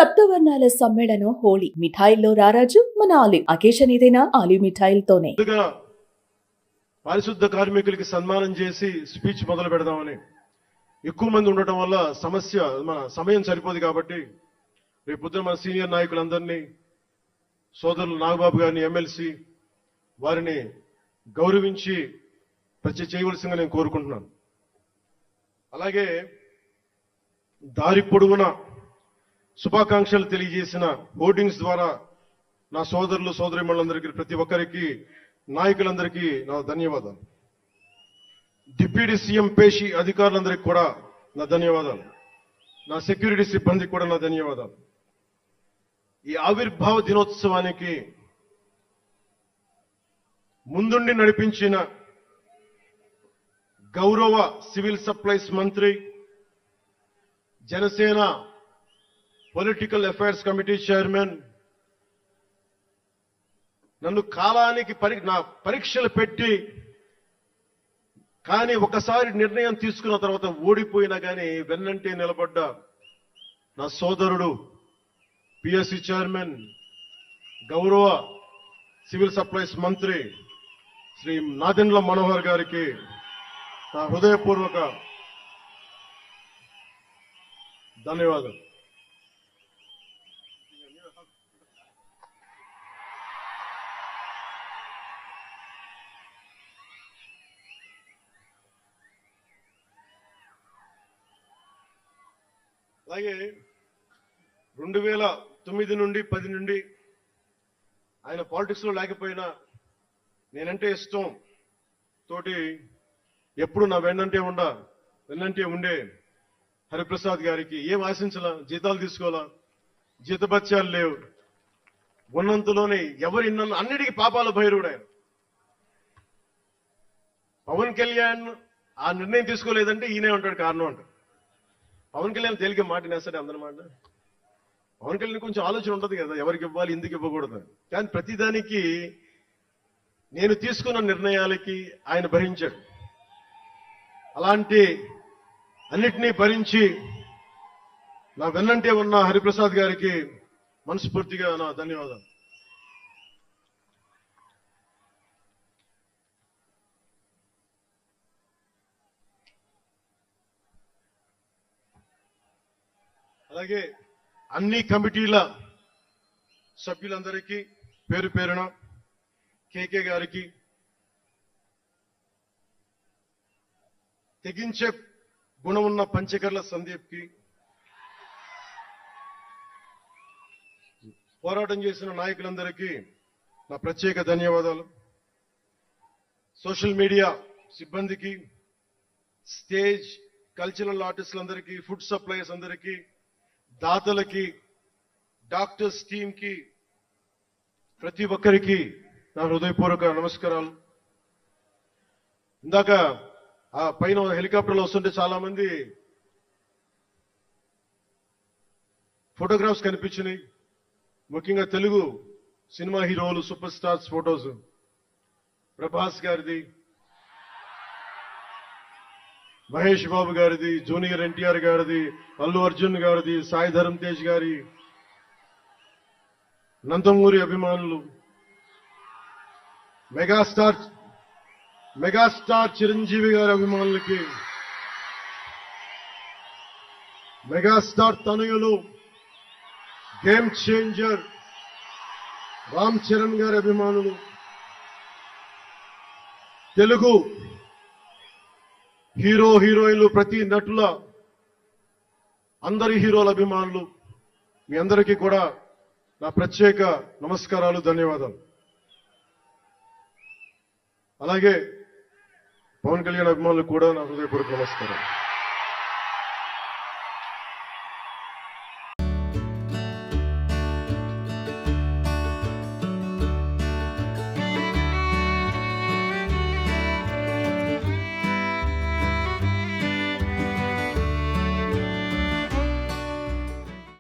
సప్తవర్ణాల సమ్మేళనం హోళీ. మిఠాయిల్లో రారాజు మన ఆలివ్. అకేషన్ ఏదైనా ఆలివ్ మిఠాయిలతోనే. పారిశుద్ధ కార్మికులకి సన్మానం చేసి స్పీచ్ మొదలు పెడదామని. ఎక్కువ మంది ఉండటం వల్ల మన సమయం సరిపోదు కాబట్టి రేపు పొద్దున మన సీనియర్ నాయకులందరినీ, సోదరులు నాగబాబు గారిని, ఎమ్మెల్సీ వారిని గౌరవించి చేయవలసిందిగా నేను కోరుకుంటున్నాను. అలాగే దారి పొడవున శుభాకాంక్షలు తెలియజేసిన హోర్డింగ్స్ ద్వారా నా సోదరులు సోదరీమణులందరికీ, ప్రతి ఒక్కరికి, నాయకులందరికీ నా ధన్యవాదాలు. డిప్యూటీ సీఎం పేషి అధికారులందరికీ కూడా నా ధన్యవాదాలు. నా సెక్యూరిటీ సిబ్బందికి కూడా నా ధన్యవాదాలు. ఈ ఆవిర్భావ దినోత్సవానికి ముందుండి నడిపించిన గౌరవ సివిల్ సప్లైస్ మంత్రి, Janasena political affairs committee chairman, నన్ను కాలానికి నా పరీక్షలు పెట్టి కానీ ఒకసారి నిర్ణయం తీసుకున్న తర్వాత ఓడిపోయినా కానీ వెన్నంటే నిలబడ్డ నా సోదరుడు, పిఎస్సి చైర్మన్, గౌరవ సివిల్ సప్లైస్ మంత్రి శ్రీ నాదెండ్ల మనోహర్ గారికి నా హృదయపూర్వక ధన్యవాదాలు. అలాగే 2009 నుండి 10 నుండి ఆయన పాలిటిక్స్ లో లేకపోయినా నేనంటే ఇష్టం తోటి ఎప్పుడు నా వెన్నంటే ఉండే హరిప్రసాద్ గారికి ఏం ఆశించాలా, జీతాలు తీసుకోవాలా, జీతభత్యాలు లేవు, ఉన్నంతలోనే అన్నిటికీ పాపాల భైరవుడు ఆయన. పవన్ కళ్యాణ్ ఆ నిర్ణయం తీసుకోలేదంటే ఈయనే ఉంటాడు కారణం అంట. పవన్ కళ్యాణ్ తేలిక మాట నేస్తాడే అందనమాట. పవన్ కళ్యాణ్ కొంచెం ఆలోచన ఉంటుంది కదా, ఎవరికి ఇవ్వాలి, ఎందుకు ఇవ్వకూడదు. కానీ ప్రతిదానికి నేను తీసుకున్న నిర్ణయాలకి ఆయన భరించాడు. అలాంటి అన్నిటినీ భరించి నా వెన్నంటే ఉన్న హరిప్రసాద్ గారికి మనస్ఫూర్తిగా నా ధన్యవాదాలు. అలాగే అన్ని కమిటీల సభ్యులందరికీ పేరు పేరున, కేకే గారికి, తెగించే గుణం ఉన్న పంచకర్ల సందీప్కి, పోరాటం చేసిన నాయకులందరికీ నా ప్రత్యేక ధన్యవాదాలు. సోషల్ మీడియా సిబ్బందికి, స్టేజ్ కల్చరల్ ఆర్టిస్టులందరికీ, ఫుడ్ సప్లైస్ అందరికీ, దాతలకి, డాక్టర్స్ టీమ్ కి, ప్రతి ఒక్కరికి నా హృదయపూర్వక నమస్కారాలు. ఇందాక ఆ పైన హెలికాప్టర్లో వస్తుంటే చాలా మంది ఫోటోగ్రాఫ్స్ కనిపించినాయి. ముఖ్యంగా తెలుగు సినిమా హీరోలు, సూపర్ స్టార్స్ ఫోటోస్. ప్రభాస్ గారిది, మహేష్ బాబు గారిది, జూనియర్ ఎన్టీఆర్ గారిది, అల్లు అర్జున్ గారిది, సాయి ధరమ్ తేజ్ గారి, నందమూరి అభిమానులు, మెగాస్టార్ చిరంజీవి గారి అభిమానులకి, మెగాస్టార్ తనయులు, గేమ్ చేంజర్ రామ్ చరణ్ గారి అభిమానులు, తెలుగు హీరోయిన్లు, ప్రతి నటుల, అందరి హీరోల అభిమానులు, మీ అందరికీ కూడా నా ప్రత్యేక నమస్కారాలు, ధన్యవాదాలు. అలాగే పవన్ కళ్యాణ్ అభిమానులు కూడా నా హృదయపూర్వక నమస్కారం.